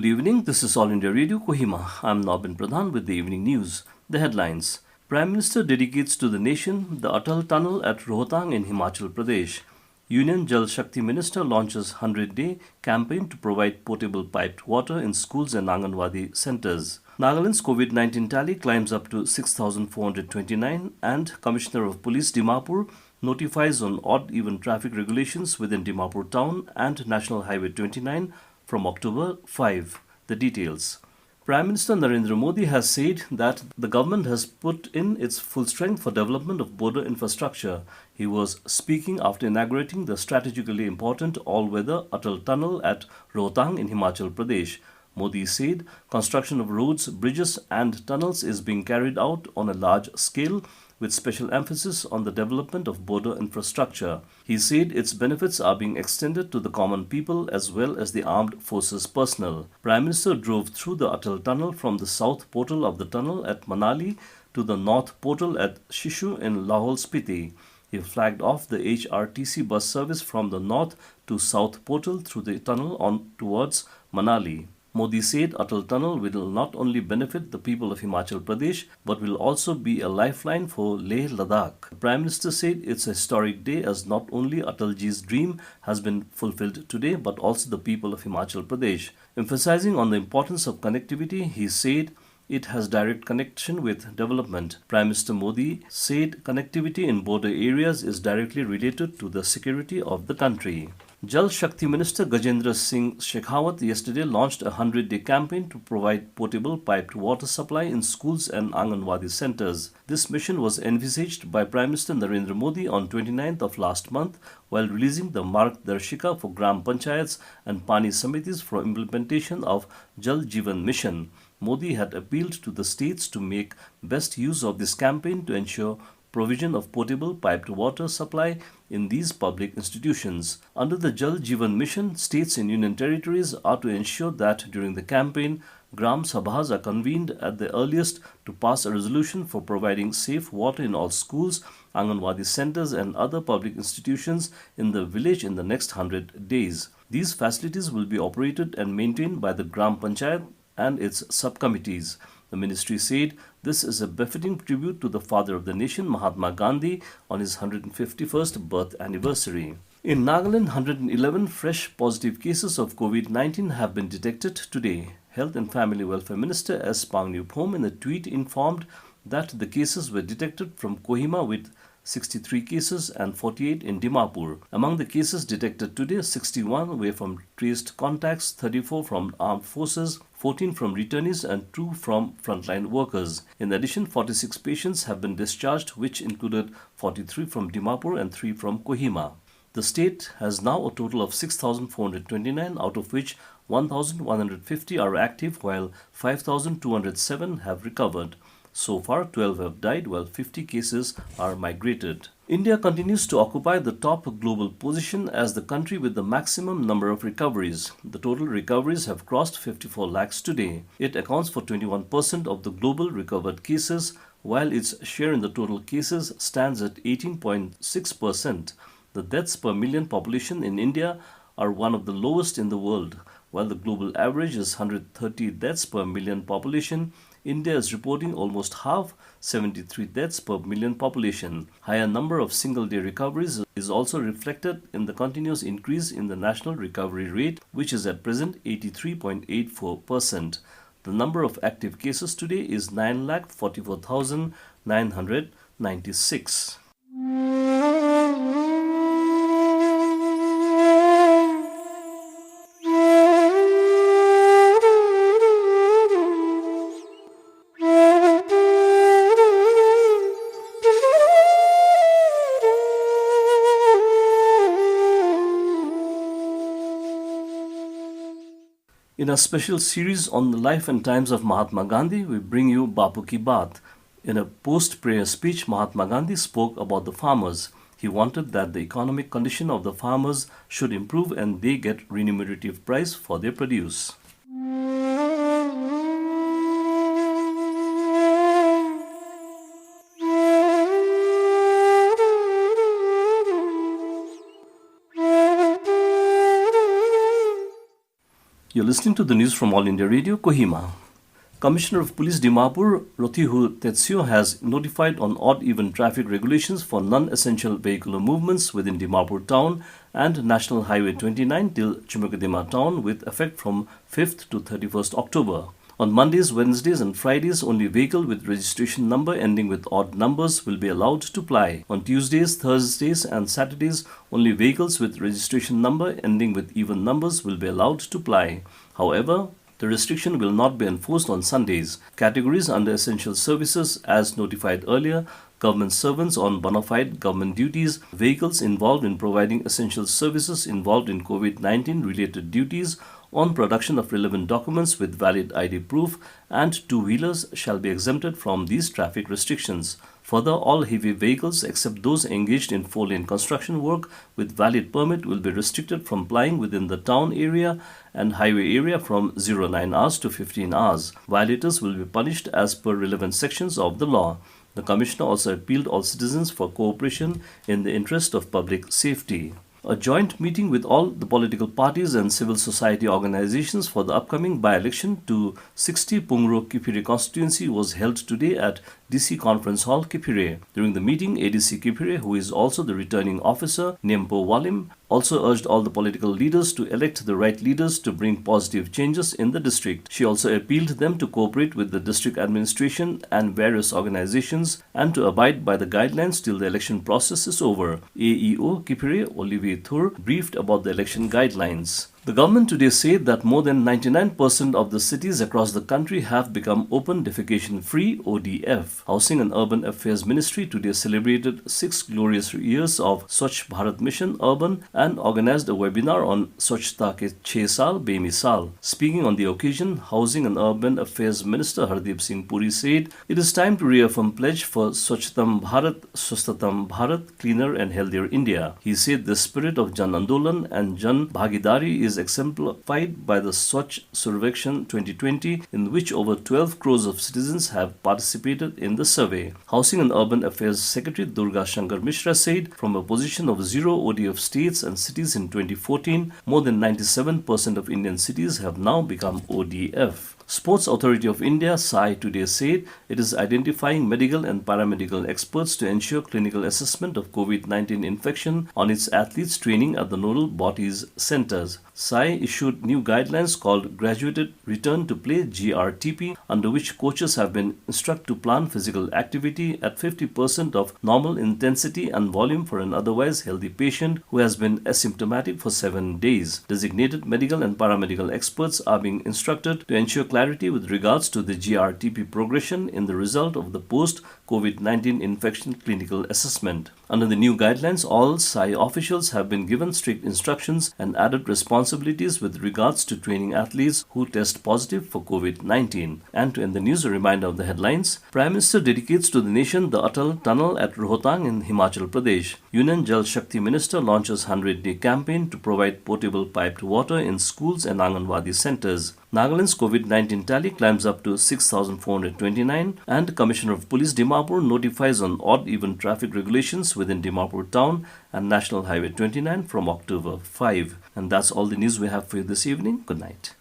good evening. This is All India Radio Kohima. I'm Nobin Pradhan with the evening news. The headlines. Prime Minister dedicates to the nation the Atal Tunnel at Rohtang in Himachal Pradesh. Union Jal Shakti Minister launches 100-day campaign to provide potable piped water in schools and Anganwadi centers. Nagaland's COVID-19 tally climbs up to 6,429 and Commissioner of Police Dimapur notifies on odd-even traffic regulations within Dimapur town and National Highway 29 from October 5. The details. Prime Minister Narendra Modi has said that the government has put in its full strength for development of border infrastructure. He was speaking after inaugurating the strategically important all-weather Atal Tunnel at Rohtang in Himachal Pradesh. Modi said construction of roads, bridges and tunnels is being carried out on a large scale with special emphasis on the development of border infrastructure. He said its benefits are being extended to the common people as well as the armed forces personnel. Prime Minister drove through the Atal Tunnel from the south portal of the tunnel at Manali to the north portal at Shishu in Lahaul Spiti. He flagged off the HRTC bus service from the north to south portal through the tunnel on towards Manali. Modi said Atal Tunnel will not only benefit the people of Himachal Pradesh but will also be a lifeline for Leh Ladakh. The Prime Minister said it's a historic day as not only Atalji's dream has been fulfilled today but also the people of Himachal Pradesh. Emphasizing on the importance of connectivity, he said it has direct connection with development. Prime Minister Modi said connectivity in border areas is directly related to the security of the country. Jal Shakti Minister Gajendra Singh Shekhawat yesterday launched a 100-day campaign to provide potable piped water supply in schools and Anganwadi centers. This mission was envisaged by Prime Minister Narendra Modi on 29th of last month while releasing the Margdarshika for Gram Panchayats and Pani Samitis for implementation of Jal Jeevan Mission. Modi had appealed to the states to make best use of this campaign to ensure provision of potable piped water supply in these public institutions. Under the Jal Jeevan Mission, states and union territories are to ensure that during the campaign, Gram Sabhas are convened at the earliest to pass a resolution for providing safe water in all schools, Anganwadi centers and other public institutions in the village in the next 100 days. These facilities will be operated and maintained by the Gram Panchayat and its subcommittees. The ministry said this is a befitting tribute to the father of the nation, Mahatma Gandhi, on his 151st birth anniversary. In Nagaland, 111 fresh positive cases of COVID-19 have been detected today. Health and Family Welfare Minister S. Pangniphoom in a tweet informed that the cases were detected from Kohima with 63 cases and 48 in Dimapur. Among the cases detected today, 61 were from traced contacts, 34 from armed forces, 14 from returnees and 2 from frontline workers. In addition, 46 patients have been discharged, which included 43 from Dimapur and 3 from Kohima. The state has now a total of 6,429, out of which 1,150 are active while 5,207 have recovered. So far, 12 have died while 50 cases are migrated. India continues to occupy the top global position as the country with the maximum number of recoveries. The total recoveries have crossed 54 lakhs today. It accounts for 21% of the global recovered cases, while its share in the total cases stands at 18.6%. The deaths per million population in India are one of the lowest in the world. While the global average is 130 deaths per million population, India is reporting almost half, 73 deaths per million population. Higher number of single-day recoveries is also reflected in the continuous increase in the national recovery rate, which is at present 83.84%. The number of active cases today is 9,44,996. In a special series on the life and times of Mahatma Gandhi, we bring you Bapu Ki Baat. In a post-prayer speech, Mahatma Gandhi spoke about the farmers. He wanted that the economic condition of the farmers should improve and they get remunerative price for their produce. You're listening to the news from All India Radio, Kohima. Commissioner of Police Dimapur, Rothihu Tetsio, has notified on odd-even traffic regulations for non-essential vehicular movements within Dimapur town and National Highway 29 till Chimukadima town with effect from 5th to 31st October. On Mondays, Wednesdays and Fridays, only vehicle with registration number ending with odd numbers will be allowed to ply. On Tuesdays, Thursdays and Saturdays, only vehicles with registration number ending with even numbers will be allowed to ply. However, the restriction will not be enforced on Sundays. Categories under essential services, as notified earlier, government servants on bona fide government duties, vehicles involved in providing essential services involved in COVID-19 related duties, on production of relevant documents with valid ID proof, and two-wheelers shall be exempted from these traffic restrictions. Further, all heavy vehicles except those engaged in four-lane construction work with valid permit will be restricted from plying within the town area and highway area from 09 hours to 15 hours. Violators will be punished as per relevant sections of the law. The Commissioner also appealed all citizens for cooperation in the interest of public safety. A joint meeting with all the political parties and civil society organizations for the upcoming by-election to 60 Pungro Kipire constituency was held today at DC Conference Hall, Kipire. During the meeting, ADC Kipire, who is also the returning officer, Nempo Walim, also urged all the political leaders to elect the right leaders to bring positive changes in the district. She also appealed them to cooperate with the district administration and various organizations and to abide by the guidelines till the election process is over. AEO Kipire, Olivier Thur, briefed about the election guidelines. The government today said that more than 99% of the cities across the country have become open defecation free ODF. Housing and Urban Affairs Ministry today celebrated 6 glorious years of Swachh Bharat Mission Urban and organized a webinar on Swachhta ke 6 saal bemisal. Speaking on the occasion, Housing and Urban Affairs Minister Hardeep Singh Puri said, "It is time to reaffirm pledge for Swachhtam Bharat, Swastatam Bharat, cleaner and healthier India." He said the spirit of Jan Andolan and Jan Bhagidari is exemplified by the Swachh Survekshan 2020, in which over 12 crores of citizens have participated in the survey. Housing and Urban Affairs Secretary Durga Shankar Mishra said, from a position of zero ODF states and cities in 2014, more than 97% of Indian cities have now become ODF. Sports Authority of India, SAI, today said it is identifying medical and paramedical experts to ensure clinical assessment of COVID-19 infection on its athletes training at the nodal bodies centers. SAI issued new guidelines called Graduated Return to Play GRTP, under which coaches have been instructed to plan physical activity at 50% of normal intensity and volume for an otherwise healthy patient who has been asymptomatic for 7 days. Designated medical and paramedical experts are being instructed to ensure clarity with regards to the GRTP progression in the result of the post-COVID-19 infection clinical assessment. Under the new guidelines, all SAI officials have been given strict instructions and added responsibilities with regards to training athletes who test positive for COVID-19. And to end the news, a reminder of the headlines. Prime Minister dedicates to the nation the Atal Tunnel at Rohtang in Himachal Pradesh. Union Jal Shakti Minister launches 100-day campaign to provide potable piped water in schools and Anganwadi centers. Nagaland's COVID-19 tally climbs up to 6,429, and Commissioner of Police Dimapur notifies on odd-even traffic regulations within Dimapur town and National Highway 29 from October 5. And that's all the news we have for you this evening. Good night.